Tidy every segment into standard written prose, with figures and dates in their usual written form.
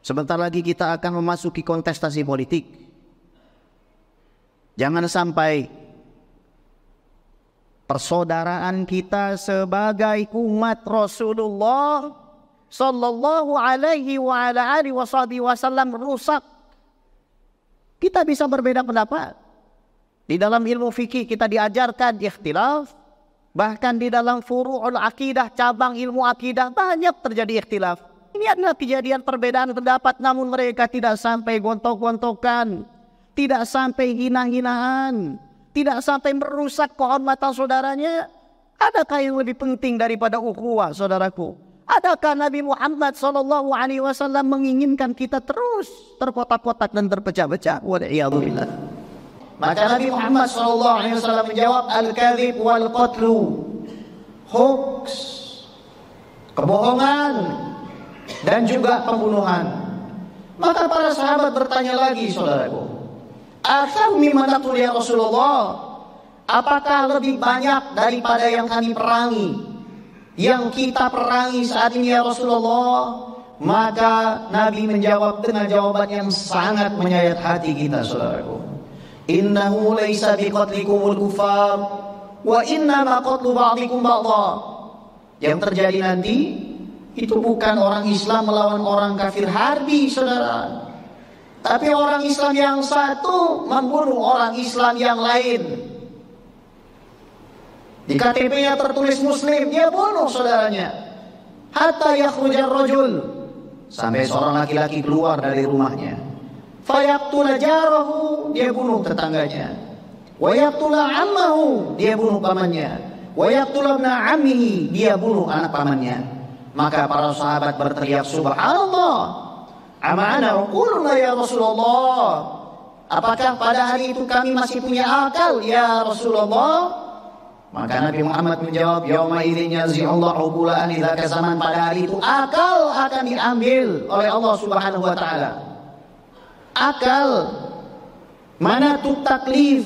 Sebentar lagi kita akan memasuki kontestasi politik. Jangan sampai persaudaraan kita sebagai umat Rasulullah sallallahu alaihi wa ala alihi wasallam rusak. Kita bisa berbeda pendapat. Di dalam ilmu fikih kita diajarkan ikhtilaf. Bahkan di dalam furu'ul akidah, cabang ilmu akidah, banyak terjadi ikhtilaf. Ini adalah kejadian perbedaan pendapat, namun mereka tidak sampai gontok-gontokan, tidak sampai hina-hinaan, tidak sampai merusak kehormatan saudaranya. Adakah yang lebih penting daripada ukhuwah, saudaraku? Adakah Nabi Muhammad SAW menginginkan kita terus terkotak-kotak dan terpecah-pecah? Wal'iyadzubillah. Maka Nabi Muhammad SAW menjawab, al-kadhib wal qatlu, hoax, kebohongan, dan juga pembunuhan. Maka para sahabat bertanya lagi, saudaraku, akhar mimman naqtul ya Rasulullah, apakah lebih banyak daripada yang kami perangi, yang kita perangi saat ini ya Rasulullah? Maka Nabi menjawab dengan jawaban yang sangat menyayat hati kita, saudaraku. Innahu laysa biqatlikumul kufar wa innama qatlu ba'dikum ba'dha. Yang terjadi nanti itu bukan orang Islam melawan orang kafir harbi, saudara. Tapi orang Islam yang satu membunuh orang Islam yang lain. Di KTP-nya tertulis Muslim, dia bunuh saudaranya. Hatta yakhrujar rajul, sampai seorang laki-laki keluar dari rumahnya. Fayaqtula jarahu, dia bunuh tetangganya. Wa yaqtula ammahu, dia bunuh pamannya. Wa yaqtula ibna ammihi, dia bunuh anak pamannya. Maka para sahabat berteriak, subhanallah, amana uquluna ya Rasulullah. Apakah pada hari itu kami masih punya akal ya Rasulullah? Maka Nabi Muhammad menjawab, yauma idzin yazi'ullahu uqula ahli dzaka zaman, pada hari itu akal akan diambil oleh Allah Subhanahu wa taala. Akal, mana tu taklif,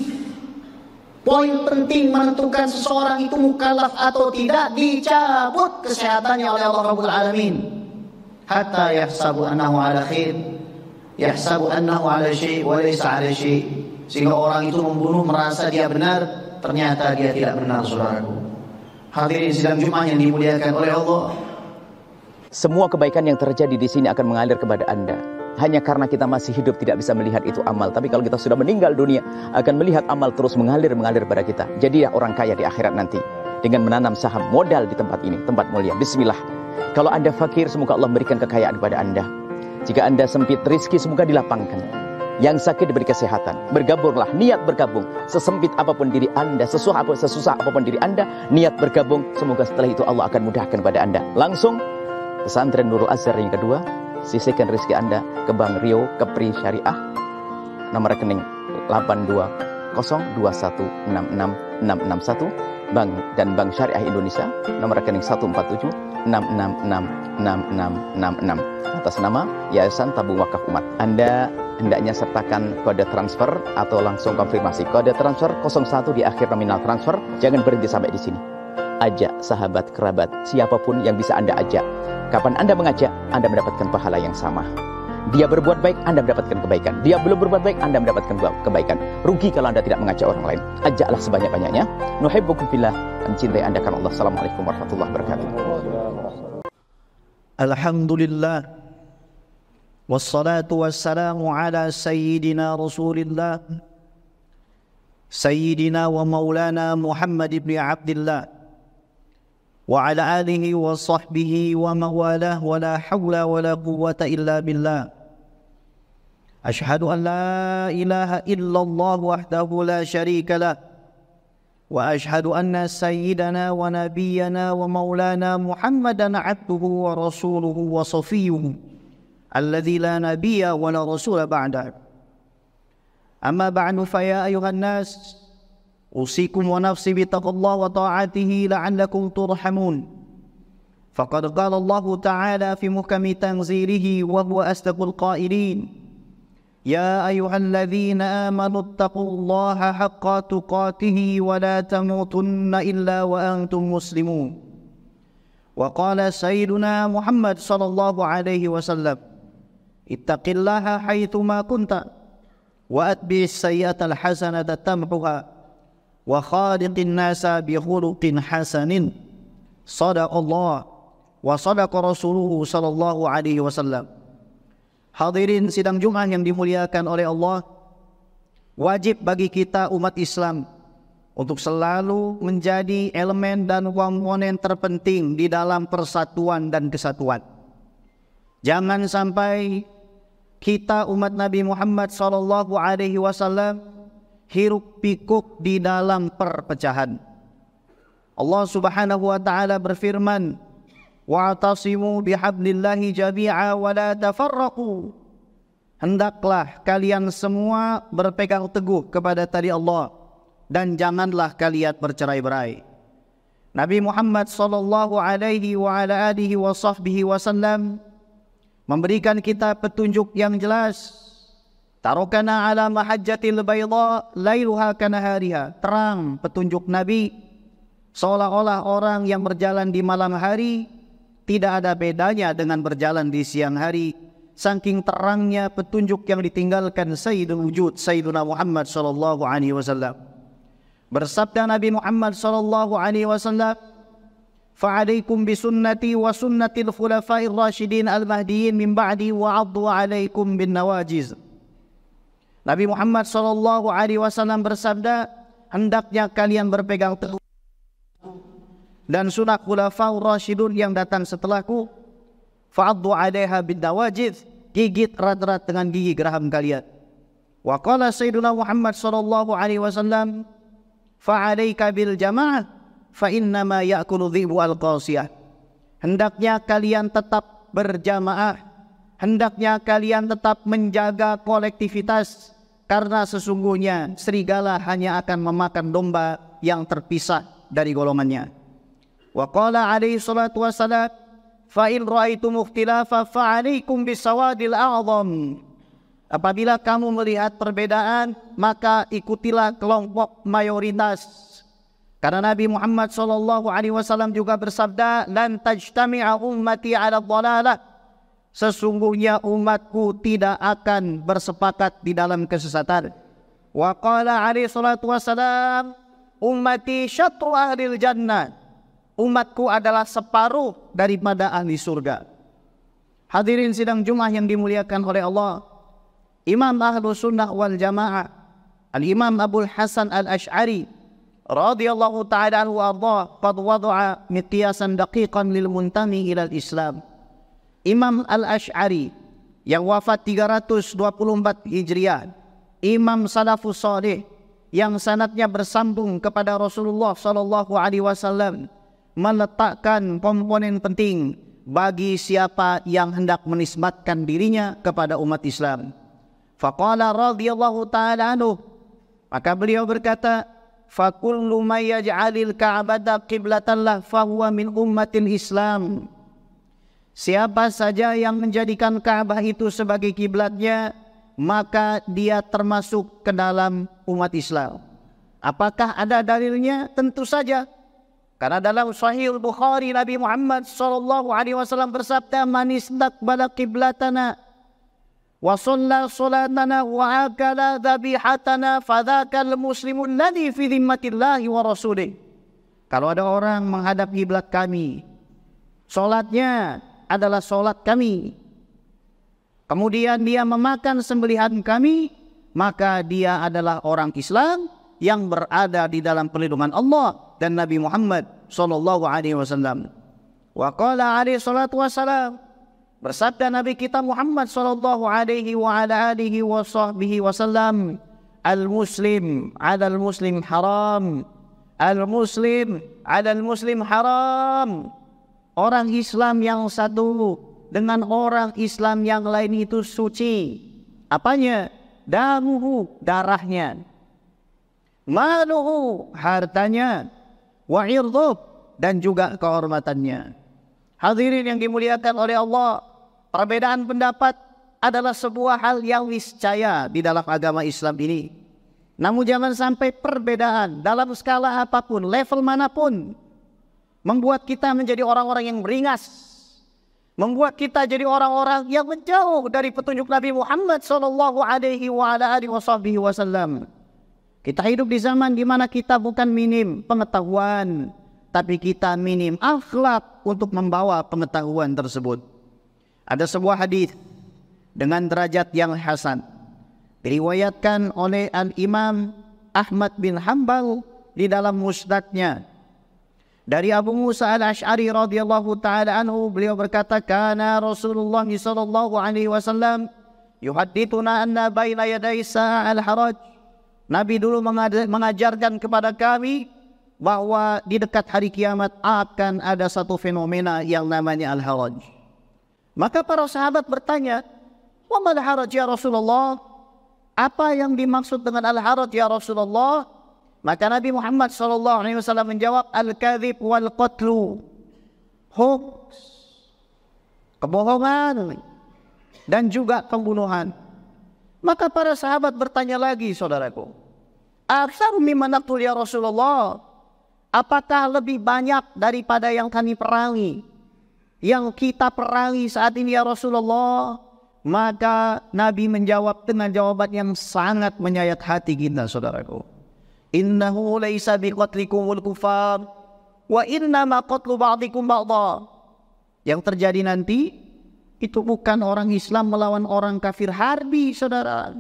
poin penting menentukan seseorang itu mukallaf atau tidak, dicabut kesehatannya oleh Allah Rabbul Alamin. Hatta yahsabu annahu ala khair, yahsabu annahu ala syai' wa laysa ala syai'. Sehingga orang itu membunuh merasa dia benar, ternyata dia tidak benar, saudaraku. Hadirin sidang Jumat yang dimuliakan oleh Allah. Semua kebaikan yang terjadi di sini akan mengalir kepada Anda. Hanya karena kita masih hidup tidak bisa melihat itu amal. Tapi kalau kita sudah meninggal dunia, akan melihat amal terus mengalir pada kita. Jadi ya orang kaya di akhirat nanti, dengan menanam saham modal di tempat ini, tempat mulia. Bismillah. Kalau Anda fakir, semoga Allah memberikan kekayaan kepada Anda. Jika Anda sempit rezeki, semoga dilapangkan. Yang sakit diberi kesehatan. Bergabunglah, niat bergabung. Sesempit apapun diri Anda, sesusah apapun diri Anda, niat bergabung. Semoga setelah itu Allah akan mudahkan pada Anda. Langsung pesantren Nurul Azhar yang kedua, sisihkan rezeki Anda ke Bank Rio Kepri Syariah, nomor rekening 82021666661, Bank dan Bank Syariah Indonesia, nomor rekening 147666666, atas nama Yayasan Tabung Wakaf Umat. Anda hendaknya sertakan kode transfer atau langsung konfirmasi kode transfer 01 di akhir nominal transfer. Jangan berhenti sampai di sini. Ajak sahabat, kerabat, siapapun yang bisa Anda ajak. Kapan Anda mengajak, Anda mendapatkan pahala yang sama. Dia berbuat baik, Anda mendapatkan kebaikan. Dia belum berbuat baik, Anda mendapatkan kebaikan. Rugi kalau Anda tidak mengajak orang lain. Ajaklah sebanyak-banyaknya. Nuhibbukum fillah, kami cintai Anda karena Allah. Assalamualaikum warahmatullahi wabarakatuh. Alhamdulillah, wassalatu wassalamu ala sayyidina Rasulillah, sayyidina wa maulana Muhammad ibn Abdillah, wa ala alihi wa sahbihi wa mawalah, wa la hawla wa la quwwata illa billah. Ashhadu an la ilaha illallah wahdahu la syarika lah, wa ashhadu anna sayyidana wa nabiyyana wa maulana Muhammadan abduhu wa rasuluhu wa safiyuhu alladhi la nabiyya wa la rasula ba'dah. Amma ba'du, fa ya ayuhan nas, أوصيكم ونفسي بتقوى الله وطاعته لعلكم ترحمون. فقد قال الله تعالى في محكم تنزيله وهو أصدق القائلين: يا أيها الذين آمنوا اتقوا الله حق تقاته ولا تموتن إلا وأنتم مسلمون. وقال سيدنا محمد صلى الله عليه وسلم: ittaqillaha haitsuma kunta wa atbi'is sayyi'atal hasanata tamhuha wa khaliqin nasa bi khuluqin hasanin. Shadaqallah wa sadaqa rasuluhu sallallahu alaihi wasallam. Hadirin sidang Jumat yang dimuliakan oleh Allah, wajib bagi kita umat Islam untuk selalu menjadi elemen dan komponen terpenting di dalam persatuan dan kesatuan. Jangan sampai kita umat Nabi Muhammad sallallahu alaihi wasallam hiruk pikuk di dalam perpecahan. Allah Subhanahu wa taala berfirman, wa'tasimu bihablillahi jami'a wa la tafarraqu. Hendaklah kalian semua berpegang teguh kepada tali Allah dan janganlah kalian bercerai-berai. Nabi Muhammad sallallahu alaihi wa ala alihi wa sahbihi wasallam memberikan kita petunjuk yang jelas. Tarokana ala mahajjatil bayda lailuha kanahariha. Terang petunjuk Nabi, seolah-olah orang yang berjalan di malam hari tidak ada bedanya dengan berjalan di siang hari. Saking terangnya petunjuk yang ditinggalkan Sayyidul Wujud Sayyiduna Muhammad sallallahu alaihi wasallam. Bersabda Nabi Muhammad sallallahu alaihi wasallam, "Fa'alaikum bisunnati wa sunnatil khulafa'ir rasyidin al-mahdiyyin min ba'di wa 'addu 'alaikum bin nawajiz." Nabi Muhammad sallallahu alaihi wasallam bersabda, hendaknya kalian berpegang teguh dan sunnah khulafa'ur rasyidun yang datang setelahku. Fa'addu 'alaiha bin nawajiz, gigit erat-erat dengan gigi geraham kalian. Wa qala Sayyiduna Muhammad sallallahu alaihi wasallam, fa'alaika bil jama'ah fa innama ya'kulu dhibu al-qasiyah. Hendaknya kalian tetap berjamaah, hendaknya kalian tetap menjaga kolektivitas, karena sesungguhnya serigala hanya akan memakan domba yang terpisah dari golongannya. Wa qala alaihi salatu wassalam, fa in ra'aitum ikhtilafa fa 'alaikum bisawadil a'zam. Apabila kamu melihat perbedaan, maka ikutilah kelompok mayoritas. Karena Nabi Muhammad SAW juga bersabda, lan tajtami'a ummati 'ala dhalalah. Sesungguhnya umatku tidak akan bersepakat di dalam kesesatan. Wa qala alaihi salatu wassalam, ummati syatru ahlil jannah. Umatku adalah separuh daripada ahli surga. Hadirin sidang Jumat yang dimuliakan oleh Allah, Imam Ahlus Sunnah wal Jamaah Al-Imam Abul Hasan Al-Ash'ari radhiyallahu ta'ala anhu arda qad wada'a miqyasan daqiqan lil muntami ila al-Islam. Imam Al-Ash'ari yang wafat 324 Hijriah, Imam Salafus Salih yang sanadnya bersambung kepada Rasulullah sallallahu alaihi wasallam, meletakkan komponen penting bagi siapa yang hendak menisbatkan dirinya kepada umat Islam. Faqala radhiyallahu ta'ala anhu, maka beliau berkata, fakullu may yaj'alil ka'bata qiblatan lah fahuwa min ummatil Islam. Siapa saja yang menjadikan Ka'bah itu sebagai kiblatnya, maka dia termasuk ke dalam umat Islam. Apakah ada dalilnya? Tentu saja. Karena dalam Sahih Bukhari Nabi Muhammad sallallahu alaihi wasallam bersabda, man istaqbala qiblatana wa shalla salatana wa akala dhabihatana fadzakal muslimun ladzi fi dhimmatillahi wa rasulih. Kalau ada orang menghadap kiblat kami, salatnya adalah salat kami, kemudian dia memakan sembelihan kami, maka dia adalah orang Islam yang berada di dalam perlindungan Allah dan Nabi Muhammad sallallahu alaihi wasallam. Wa qala alaihi salatu wassalam, bersabda Nabi kita Muhammad sallallahu alaihi wa ala alihi wa sahbihi wasallam, al-muslim 'ala al-muslim haram, al-muslim 'ala al-muslim haram. Orang Islam yang satu dengan orang Islam yang lain itu suci. Apanya? Damuhu, darahnya. Maluhu, hartanya. Wa irduh, dan juga kehormatannya. Hadirin yang dimuliakan oleh Allah, perbedaan pendapat adalah sebuah hal yang niscaya di dalam agama Islam ini. Namun jangan sampai perbedaan dalam skala apapun, level manapun, membuat kita menjadi orang-orang yang beringas, membuat kita jadi orang-orang yang menjauh dari petunjuk Nabi Muhammad sallallahu alaihi wasallam. Kita hidup di zaman di mana kita bukan minim pengetahuan, tapi kita minim akhlak untuk membawa pengetahuan tersebut. Ada sebuah hadis dengan derajat yang hasan diriwayatkan oleh Al-Imam Ahmad bin Hanbal di dalam musnadnya dari Abu Musa Al-Asy'ari radhiyallahu taala anhu. Beliau berkata, kana Rasulullah sallallahu alaihi wasallam yuhaddithuna anna baina yaday sa'al haraj. Nabi dulu mengajarkan kepada kami bahwa di dekat hari kiamat akan ada satu fenomena yang namanya al-haraj. Maka para sahabat bertanya, wa mal haraj ya Rasulullah? Apa yang dimaksud dengan al-haraj ya Rasulullah? Maka Nabi Muhammad SAW menjawab, al-kadhib wal qatlu, hoax, kebohongan, dan juga pembunuhan. Maka para sahabat bertanya lagi, saudaraku, aktsaru mimma naqtul ya Rasulullah? Apakah lebih banyak daripada yang kami perangi, yang kita perangi saat ini ya Rasulullah? Maka Nabi menjawab dengan jawaban yang sangat menyayat hati kita, saudaraku. Innahu laisa biqatlikumul kufar wa innama qatlu ba'dikum ba'dha. Yang terjadi nanti itu bukan orang Islam melawan orang kafir harbi, saudara,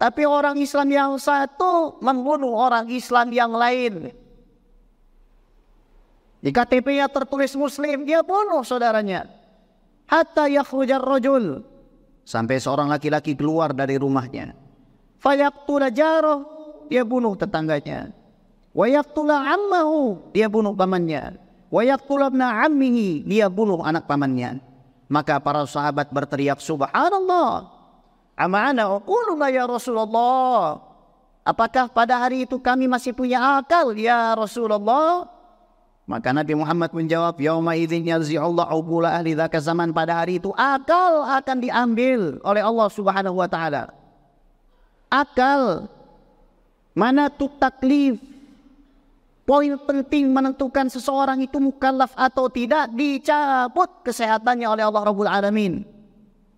tapi orang Islam yang satu membunuh orang Islam yang lain. Di KTP-nya tertulis Muslim, dia bunuh saudaranya. Hatta yakhrujar rajul, sampai seorang laki-laki keluar dari rumahnya. Fayaqtula jarahu, dia bunuh tetangganya. Wa yaqtula ammahu, dia bunuh pamannya. Wa yaqtula ibna ammihi, dia bunuh anak pamannya. Maka para sahabat berteriak, subhanallah, ama'ana uquluna ya Rasulullah? Apakah pada hari itu kami masih punya akal ya Rasulullah? Maka Nabi Muhammad menjawab, yauma idzin yarzi'ullahu uqula ahli dzaka zaman. Pada hari itu akal akan diambil oleh Allah Subhanahu wa taala. Akal, mana tu taklif, poin penting menentukan seseorang itu mukallaf atau tidak, dicabut kesehatannya oleh Allah Rabbul Alamin.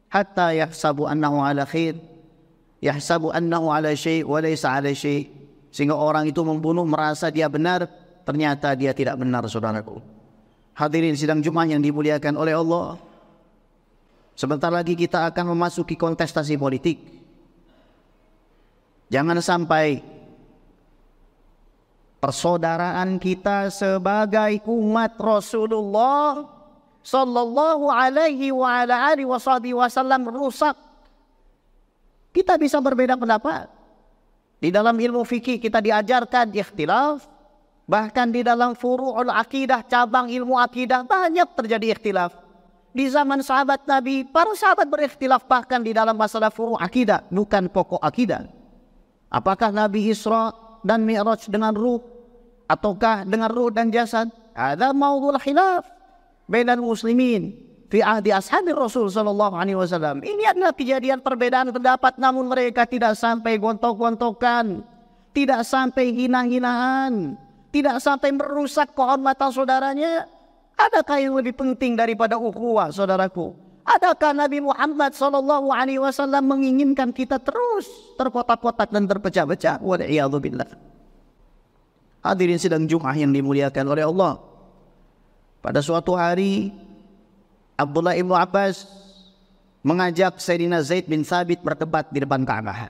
Hatta yahsabu annahu ala khair, yahsabu annahu ala syai' wa laysa ala syai'. Sehingga orang itu membunuh merasa dia benar, ternyata dia tidak benar, saudaraku. Hadirin sidang Jumat yang dimuliakan oleh Allah, sebentar lagi kita akan memasuki kontestasi politik. Jangan sampai persaudaraan kita sebagai umat Rasulullah sallallahu alaihi wa ala alihi wasallam rusak. Kita bisa berbeda pendapat. Di dalam ilmu fikih kita diajarkan ikhtilaf. Bahkan di dalam furu'ul akidah, cabang ilmu akidah, banyak terjadi ikhtilaf. Di zaman sahabat Nabi, para sahabat berikhtilaf bahkan di dalam masalah furu' akidah, bukan pokok akidah. Apakah Nabi Isra dan Mi'raj dengan ruh, ataukah dengan ruh dan jasad? Ada maudhu'ul khilaf bainal muslimin fi ahdi ashabi Rasul sallallahu alaihi wasallam. Ini adalah kejadian perbedaan pendapat, namun mereka tidak sampai gontok-gontokan, tidak sampai hina-hinaan, tidak sampai merusak kehormatan saudaranya. Adakah yang lebih penting daripada ukhuwah, saudaraku? Adakah Nabi Muhammad SAW menginginkan kita terus terkotak-kotak dan terpecah-pecah? Wal'iyadzubillah. Hadirin sidang Jum'ah yang dimuliakan oleh Allah. Pada suatu hari, Abdullah ibn Abbas mengajak Sayyidina Zaid bin Thabit berdebat di depan Ka'bah.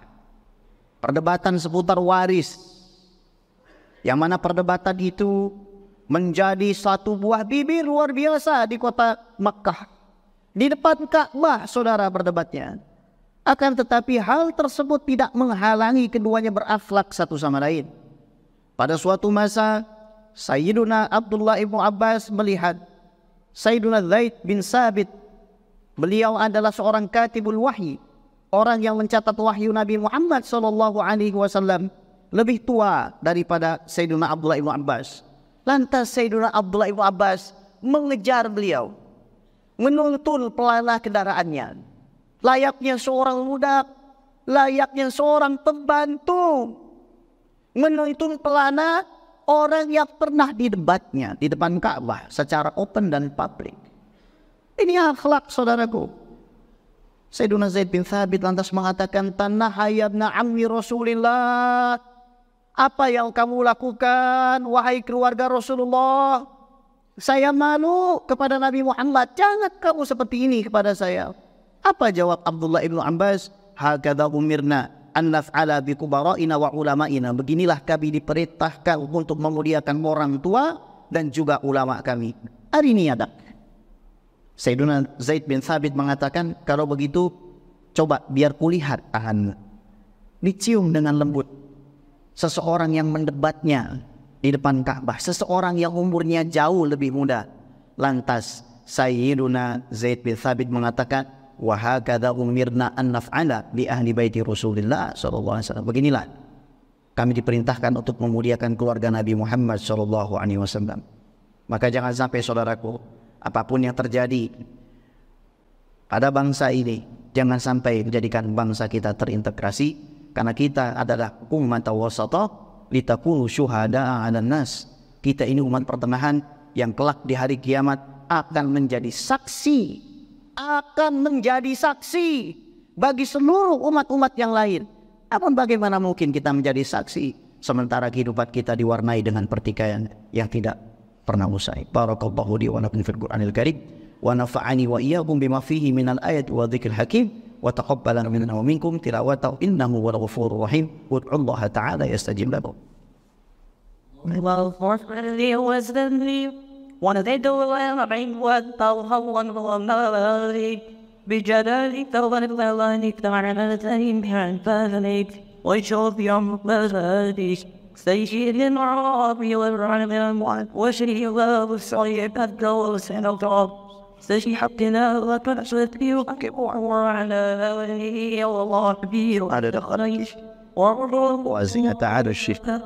Perdebatan seputar waris, yang mana perdebatan itu menjadi satu buah bibir luar biasa di kota Makkah. Di depan Ka'bah, saudara, berdebatnya. Akan tetapi hal tersebut tidak menghalangi keduanya berakhlak satu sama lain. Pada suatu masa, Sayyiduna Abdullah ibn Abbas melihat Sayyiduna Zaid bin Thabit. Beliau adalah seorang katibul wahyi, orang yang mencatat wahyu Nabi Muhammad SAW, lebih tua daripada Sayyiduna Abdullah ibn Abbas. Lantas Sayyiduna Abdullah ibn Abbas mengejar beliau, menuntun pelana kendaraannya, layaknya seorang budak, layaknya seorang pembantu, menuntun pelana orang yang pernah didebatnya di depan Ka'bah secara open dan publik. Ini akhlak, saudaraku. Sayyiduna Zaid bin Thabit lantas mengatakan, "Tanaha ya ibna ammi Rasulillah." Apa yang kamu lakukan, wahai keluarga Rasulullah? Saya malu kepada Nabi Muhammad. Jangan kamu seperti ini kepada saya. Apa jawab Abdullah ibnu Abbas? Hakadha umirna an naf'ala bi kubara'ina wa ulama'ina. Beginilah kami diperintahkan untuk memuliakan orang tua dan juga ulama kami. Arini yadak. Sayyiduna Zaid bin Thabit mengatakan, kalau begitu coba biar kulihat tanganmu. Dicium dengan lembut. Seseorang yang mendebatnya di depan Ka'bah, seseorang yang umurnya jauh lebih muda. Lantas Sayyiduna Zaid bin Thabit mengatakan, wa hakadha umirna an naf'ala li ahli baiti Rasulillah sallallahu alaihi wasallam. Beginilah kami diperintahkan untuk memuliakan keluarga Nabi Muhammad sallallahu alaihi wasallam. Maka jangan sampai, saudaraku, apapun yang terjadi pada bangsa ini, jangan sampai menjadikan bangsa kita terintegrasi, karena kita adalah ummatan wasata litakunu syuhada'a 'alan nas. Kita ini umat pertengahan yang kelak di hari kiamat akan menjadi saksi, bagi seluruh umat-umat yang lain. Namun bagaimana mungkin kita menjadi saksi sementara kehidupan kita diwarnai dengan pertikaian yang tidak pernah usai. Barakallahu li wa lakum fil Qur'anil Karim wa nafa'ani wa iyyakum bima fihi minal ayati wa dzikril hakim wa taqabbala minna wa minkum tilawatahu innahu wal ghafurur rahim. Ud'ullaha ta'ala yastajib lakum. Well, fortunately it was the one of the doing what the one بجلالك وجلالك تعالى بحبالك وشوف يوم بلادك سيد العربي والعلم وشري والصيب الدوس الغرب سيد حقنا وكرشتي وعلى آله والله كبير على الخريش وزينة على الشفاء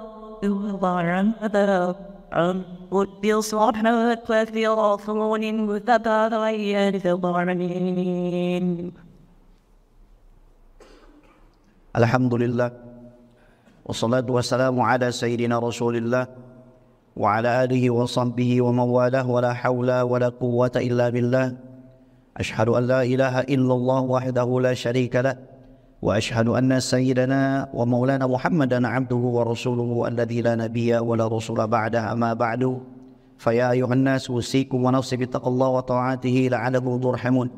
ودي صاحبك وفي غفور وتبغير في الضرمين. Alhamdulillah wassalatu wassalamu ala sayyidina Rasulillah wa ala alihi wa sahbihi wa mawalah wa la hawla wa la quwwata illa billah. Ashhadu an la ilaha illallah wahdahu la sharika lah wa ashhadu anna sayyidana wa maulana Muhammadan abduhu wa rasuluhu alladhi la nabiyya wa la rasula ba'dah amma ba'du. Faya ayuhan nas usikum wa nafsi bittaqallah wa ta'atihi la'alakum turhamun.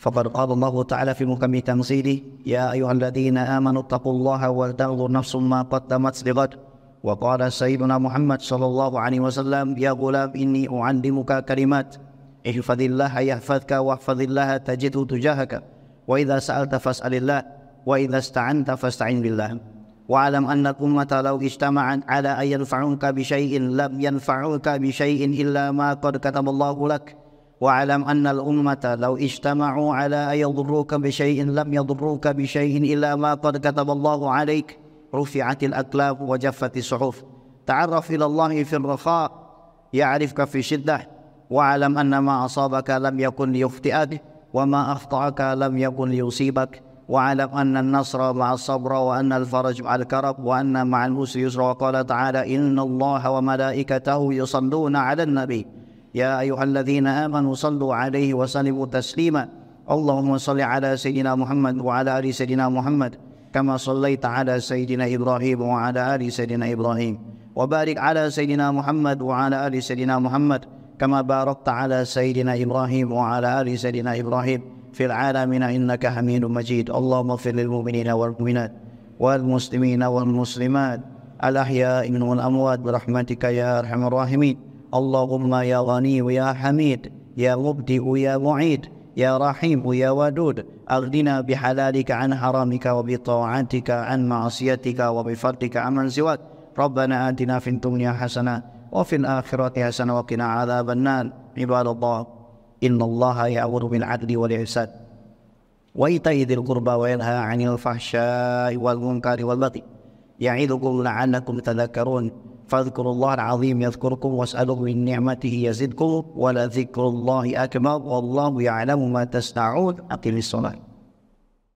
فقد قال الله تعالى في محكم تنزيله يا أيها الذين آمنوا اتقوا الله ولتنظر نفس ما قدمت لغد. وقال سيدنا محمد صلى الله عليه وسلم يا غلام إني أعلمك كلمات احفظ الله يحفظك واحفظ الله تجده تجاهك وإذا سألت فاسأل الله وإذا استعنت فاستعن بالله. واعلم أن الأمة لو اجتمعت على أن ينفعوك بشيء لم ينفعوك بشيء إلا ما قد كتب الله لك. واعلم أن الأمة لو اجتمعوا على أن يضروك بشيء لم يضروك بشيء إلا ما قد كتب الله عليك. رفعت الأقلام وجفت الصحف. تعرف إلى الله في الرخاء يعرفك في الشدة. واعلم أن ما أصابك لم يكن ليخطئك وما أخطأك لم يكن ليصيبك. واعلم أن النصر مع الصبر وأن الفرج مع الكرب وأن مع العسر يسرا. وقال تعالى إن الله وملائكته يصلون على النبي يا أيها الذين آمنوا صلوا عليه وسلموا تسليما. اللهم صل على سيدنا محمد وعلى آل سيدنا محمد كما صليت على سيدنا إبراهيم وعلى آل سيدنا إبراهيم. وبارك على سيدنا محمد وعلى آل سيدنا محمد كما باركت على سيدنا إبراهيم وعلى آل سيدنا إبراهيم في العالمين إنك حميد مجيد. اللهم اغفر للمؤمنين والمؤمنات والمسلمين والمسلمات الأحياء منهم والأموات برحمتك يا أرحم الراحمين. اللهم يا غني ويا حميد يا مبدئ يا معيد يا رحيم يا ودود أغننا بحلالك عن حرامك وبطاعتك عن معصيتك وبفضلك عمن سواك. ربنا آتنا في الدنيا حسنة وفي الآخرة حسنة وقنا عذاب النار. عباد الله إن الله يأمر بالعدل والإحسان وإيتاء ذي القربى وينهى عن الفحشاء والمنكر والبغي يعظكم لعلكم تذكرون. فاذكروا الله العظيم يذكركم واسألوه من نعمته يزدكم ولذكر الله أكبر والله يعلم ما تصنعون. أقم الصلاة.